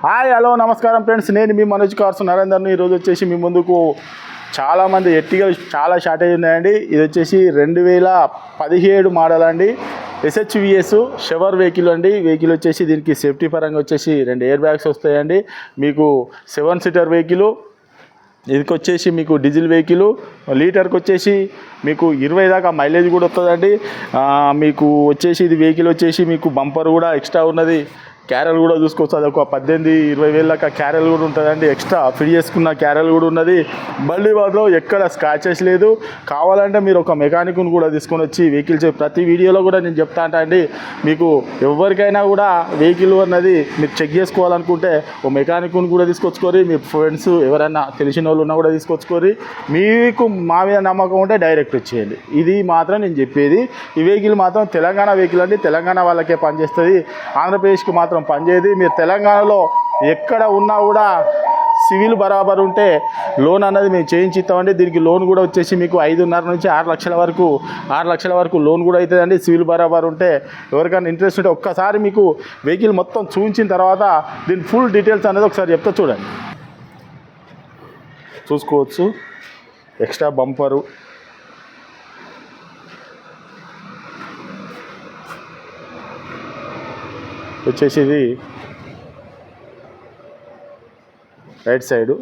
Hi hello నమస్కారం friends, నేను మీ Manoj cars నరేందర్ని. ఈరోజు వచ్చేసి మీ ముందుకు చాలామంది ఎట్టిగా చాలా షార్టేజ్ ఉన్నాయండి. ఇది వచ్చేసి 2017 మోడల్ అండి, SHVS షవర్ వెహికల్ అండి. వెహికల్ వచ్చేసి దీనికి సేఫ్టీ పరంగా వచ్చేసి 2 ఎయిర్ బ్యాగ్స్ వస్తాయండి. మీకు 7 సీటర్ వెహికల్. ఇదికి వచ్చేసి మీకు డీజిల్ వెహికల్, లీటర్కి వచ్చేసి మీకు 20 దాకా మైలేజ్ కూడా వస్తుందండి. మీకు వచ్చేసి ఇది వెహికల్ వచ్చేసి మీకు బంపర్ కూడా ఎక్స్ట్రా ఉన్నది. క్యారెల్ కూడా చూసుకోవచ్చు, అది ఒక 18-20 వేల దాకా క్యారెల్ కూడా ఉంటుందండి. ఎక్స్ట్రా ఫిట్ చేసుకున్న క్యారెల్ కూడా ఉన్నది. బండి వాటిలో ఎక్కడ స్క్రాచెస్ లేదు. కావాలంటే మీరు ఒక మెకానిక్ను కూడా తీసుకొని వచ్చి వెహికల్ ప్రతి వీడియోలో కూడా నేను చెప్తా అండి, మీకు ఎవరికైనా కూడా వెహికల్ అన్నది మీరు చెక్ చేసుకోవాలనుకుంటే ఓ మెకానిక్ను కూడా తీసుకొచ్చుకోరి. మీ ఫ్రెండ్స్ ఎవరైనా తెలిసిన వాళ్ళు ఉన్నా కూడా తీసుకొచ్చుకోరి. మీకు మా మీద నమ్మకం ఉంటే డైరెక్ట్ వచ్చేయండి. ఇది మాత్రం నేను చెప్పేది. ఈ వెహికల్ మాత్రం తెలంగాణ వెహికల్ అండి, తెలంగాణ వాళ్ళకే పనిచేస్తుంది, ఆంధ్రప్రదేశ్కి మాత్రం పనిచేయదు. మీరు తెలంగాణలో ఎక్కడ ఉన్నా కూడా సివిల్ బరాబర్ ఉంటే లోన్ అన్నది మేము చేయించిస్తామండి. దీనికి లోన్ కూడా వచ్చేసి మీకు 5.5 నుంచి 6 లక్షల వరకు లోన్ కూడా అవుతుందండి. సివిల్ బరాబర్ ఉంటే ఎవరికైనా ఇంట్రెస్ట్ ఉంటే ఒక్కసారి మీకు వెహికల్ మొత్తం చూపించిన తర్వాత దీని ఫుల్ డీటెయిల్స్ అనేది ఒకసారి చెప్తా చూడండి. చూసుకోవచ్చు, ఎక్స్ట్రా బంపరు, వచ్చేసి ఇది right side,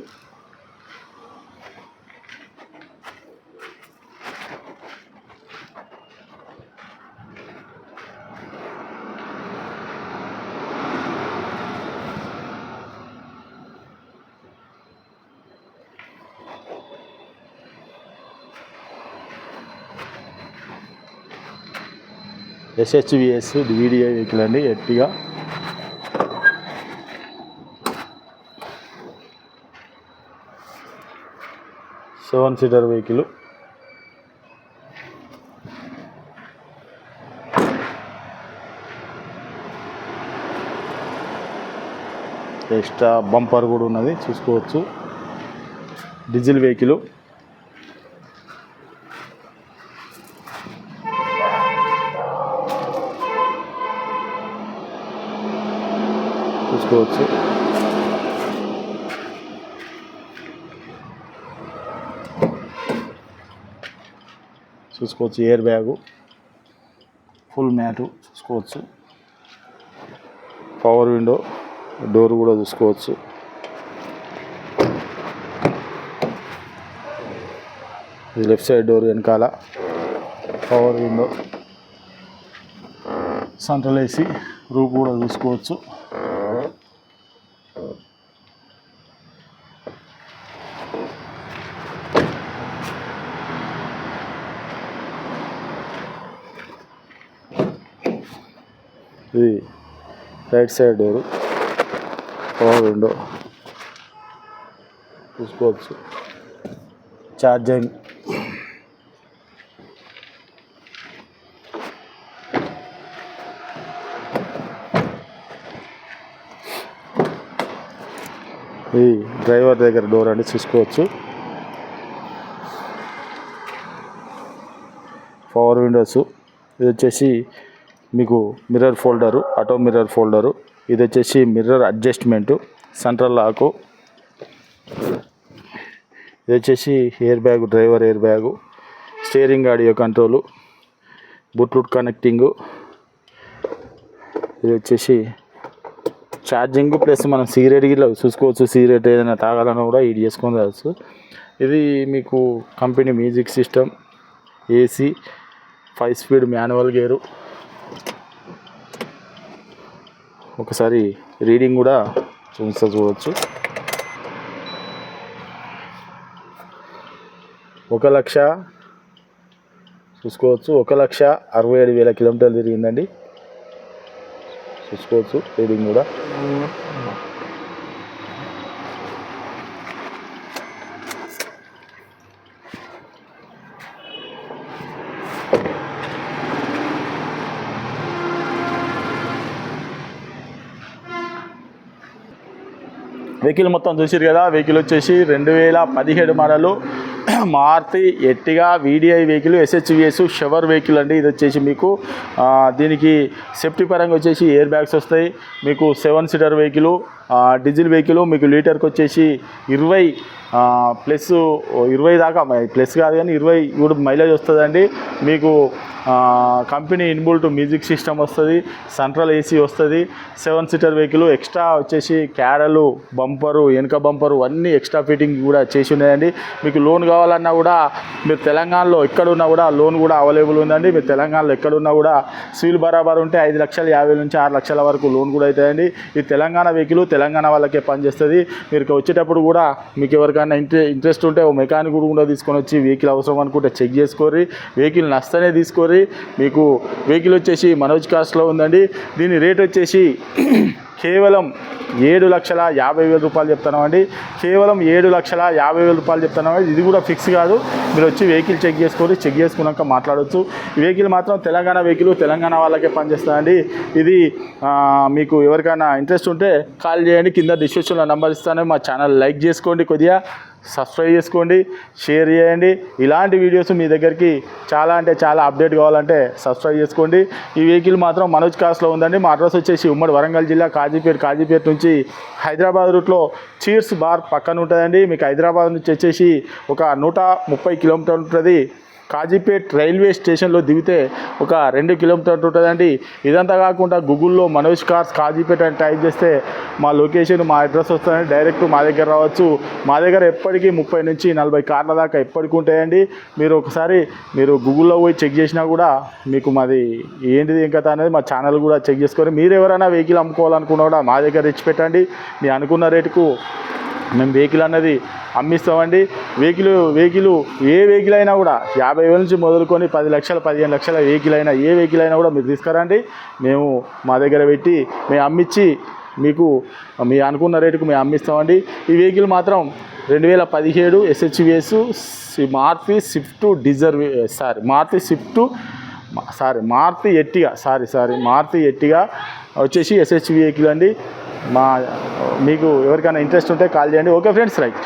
SHVS VDI vehicle అండి. ఎట్టిగా 7 సీటర్ వెహికల్. ఎక్స్ట్రా బంపర్ కూడా ఉన్నది, చూసుకోవచ్చు. డీజిల్ వెహికల్, చూసుకోవచ్చు. చూసుకోవచ్చు ఎయిర్ బ్యాగు, ఫుల్ మ్యాటు చూసుకోవచ్చు. పవర్ విండో, డోర్ కూడా చూసుకోవచ్చు. ఇది లెఫ్ట్ సైడ్ డోర్ వెనకాల, power window, central AC, roof కూడా చూసుకోవచ్చు. ఇది right side door, power window చూసుకోవచ్చు. ఛార్జింగ్, ఇది డ్రైవర్ దగ్గర డోర్ అండి, చూసుకోవచ్చు. పవర్ విండోస్, ఇది వచ్చేసి మీకు mirror folder, auto mirror folder. ఇది వచ్చేసి మిర్రర్ అడ్జస్ట్మెంటు, సెంట్రల్ లాకు. ఇది వచ్చేసి air bag, driver air bag, steering audio control, Bluetooth connecting. ఇది వచ్చేసి ఛార్జింగ్ ప్లస్ మనం సిగరెట్ గిట్లా చూసుకోవచ్చు. సిగరెట్ ఏదైనా తాగాలన్నా కూడా ఇది చేసుకొని రావచ్చు. ఇది మీకు company music system, AC, 5 speed manual gear. ఒకసారి రీడింగ్ కూడా చూడవచ్చు. 1 లక్ష చూసుకోవచ్చు. 1,67,000 కిలోమీటర్లు తిరిగిందండి, చూసుకోవచ్చు. రీడింగ్ కూడా వెహికల్ మొత్తం చూసిరు కదా. వెహికల్ వచ్చేసి 2017 model, Maruti Ertiga VDI vehicle SHVS షవర్ వెహికల్ అండి. ఇది వచ్చేసి మీకు దీనికి సేఫ్టీ పరంగా వచ్చేసి ఎయిర్ బ్యాగ్స్ వస్తాయి. మీకు 7 సీటర్ వెహికల్, డీజిల్ వెహికల్. మీకు లీటర్కి వచ్చేసి 20 దాకా, ప్లస్ కాదు కానీ 20 కూడా మైలేజ్ వస్తుందండి. మీకు కంపెనీ ఇన్బుల్ట్ మ్యూజిక్ సిస్టమ్ వస్తుంది, సెంట్రల్ ఏసీ వస్తుంది. 7 సీటర్ వెహికల్. ఎక్స్ట్రా వచ్చేసి క్యారలు, బంపరు, వెనుక బంపరు అన్నీ ఎక్స్ట్రా ఫిట్టింగ్ కూడా చేసి ఉన్నాయండి. మీకు లోన్ కావాలన్నా కూడా మీరు తెలంగాణలో ఎక్కడున్నా కూడా లోన్ కూడా అవైలబుల్ ఉందండి. మీరు తెలంగాణలో ఎక్కడున్నా కూడా సివిల్ బరాబర్ ఉంటే 5,50,000 నుంచి 6 లక్షల వరకు లోన్ కూడా అవుతాయండి. ఇది తెలంగాణ వెహికల్, తెలంగాణ వాళ్ళకే పనిచేస్తుంది. మీరు వచ్చేటప్పుడు కూడా మీకు ఎవరికైనా ఇంట్రెస్ట్ ఉంటే ఓ మెకానిక్ కూడా తీసుకొని వచ్చి వెహికల్ అవసరం అనుకుంటే చెక్ చేసుకోరి. వెహికల్ నష్టనే తీసుకోరి. మీకు వెహికల్ వచ్చేసి మనోజ్ కార్స్లో ఉందండి. దీని రేట్ వచ్చేసి కేవలం 7,50,000 రూపాయలు చెప్తున్నామండి. కేవలం 7,50,000 రూపాయలు చెప్తున్నామండి. ఇది కూడా ఫిక్స్ కాదు. మీరు వచ్చి వెహికల్ చెక్ చేసుకోండి. చెక్ చేసుకున్నాక మాట్లాడవచ్చు. ఈ వెహికల్ మాత్రం తెలంగాణ వెహికల్, తెలంగాణ వాళ్ళకే పనిచేస్తుందండి. ఇది మీకు ఎవరికైనా ఇంట్రెస్ట్ ఉంటే కాల్ చేయండి. కింద డిస్క్రిప్షన్లో నెంబర్ ఇస్తాను. మా ఛానల్ లైక్ చేసుకోండి, కొద్దిగా సబ్స్క్రైబ్ చేసుకోండి, షేర్ చేయండి. ఇలాంటి వీడియోస్ మీ దగ్గరికి చాలా అంటే చాలా అప్డేట్ కావాలంటే సబ్స్క్రైబ్ చేసుకోండి. ఈ వెహికల్ మాత్రం మనోజ్ కార్స్లో ఉందండి. మా అడ్రస్ వచ్చేసి ఉమ్మడి వరంగల్ జిల్లా కాజీపేట నుంచి హైదరాబాద్ రూట్లో చీర్స్ బార్ పక్కన ఉంటుందండి. మీకు హైదరాబాద్ నుంచి వచ్చేసి ఒక 130 కిలోమీటర్లు ఉంటుంది. కాజీపేట్ రైల్వే స్టేషన్లో దిగితే ఒక 2 కిలోమీటర్లు ఉంటుందండి. ఇదంతా కాకుండా గూగుల్లో మనోజ్ కార్స్ కాజీపేట అని టైప్ చేస్తే మా లొకేషన్, మా అడ్రస్ వస్తుందండి. డైరెక్ట్ మా దగ్గర రావచ్చు. మా దగ్గర ఎప్పటికీ 30 నుంచి 40 కార్ల దాకా ఎప్పటికీ ఉంటాయండి. మీరు ఒకసారి గూగుల్లో పోయి చెక్ చేసినా కూడా మీకు మాది ఏంటిది ఇంకా అనేది మా ఛానల్ కూడా చెక్ చేసుకొని మీరు ఎవరైనా వెహికల్ అమ్ముకోవాలనుకున్నా కూడా మా దగ్గర తెచ్చి పెట్టండి. మీ అనుకున్న రేటుకు మేము వెహికల్ అన్నది అమ్మిస్తామండి. వెహికల్ ఏ వెహికల్ అయినా కూడా 50,000 నుంచి మొదలుకొని 10 లక్షలు 15 లక్షల వెహికల్ అయినా ఏ వెహికల్ అయినా కూడా మీరు తీసుకురండి. మేము మా దగ్గర పెట్టి మేము అమ్మించి మీకు మీ అనుకున్న రేటుకు మేము అమ్మిస్తామండి. ఈ వెహికల్ మాత్రం 2017 ఎస్హెచ్విఎస్ మారుతి స్విఫ్ట్ మారుతి ఎట్టిగా వచ్చేసి ఎస్హెచ్వి వెహికల్ అండి. మీకు ఎవరికైనా ఇంట్రెస్ట్ ఉంటే కాల్ చేయండి. Okay friends, right.